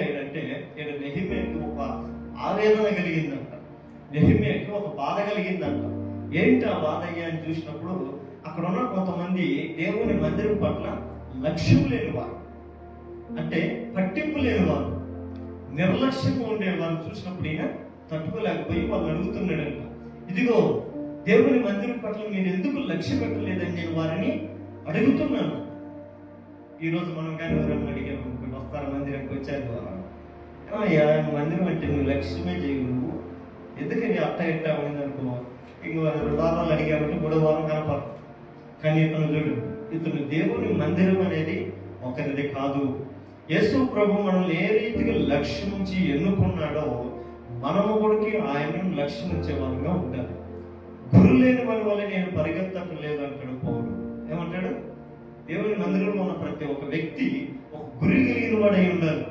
ఏంటంటే ఇక్కడ నెహెమ్యాకి ఒక ఆవేదన కలిగిందంట, నెహెమ్యాకి ఒక బాధ కలిగిందంట. ఏంటి ఆ బాధ అని చూసినప్పుడు అక్కడ ఉన్న కొంతమంది దేవుని మందిరం పట్ల లక్ష్యం లేని వారు, అంటే పట్టింపు లేని వారు, నిర్లక్ష్యంగా ఉండే వారిని చూసినప్పుడు ఈయన తట్టుకోలేకపోయి వాళ్ళని అడుగుతున్నాడంట, ఇదిగో దేవుని మందిరం పట్ల మీరు ఎందుకు లక్ష్య పెట్టలేదని నేను వారిని అడుగుతున్నాను. ఈరోజు మనం కానీ ఎవరైనా అడిగాము అనుకోండి, వస్తారా మందిరానికి వచ్చారు, మందిరం అంటే నువ్వు లక్ష్యమే చేయవు, నువ్వు ఎందుకని అట్ట ఇట్టా ఉందనుకో, ఇంక 2 వారాలు అడిగామంటే 3వ వారం కనపడదు. కానీ ఇతను చూడు, ఇతను దేవుని మందిరం అనేది ఒకరిది కాదు. యేసు ప్రభు మనల్ని ఏ రీతిగా లక్ష్యం నుంచి ఎన్నుకున్నాడో మనము కూడా ఆయనను లక్ష్యం ఉంచే వాళ్ళగా ఉండాలి. గురు లేని వాడి వల్ల నేను పరిగెత్తటం లేదు అంటాడు పౌలు. ఏమంటాడు? దేవుని మందిరంలో ఉన్న ప్రతి ఒక్క వ్యక్తి ఒక గురి కలిగిన వాడై ఉండాలి.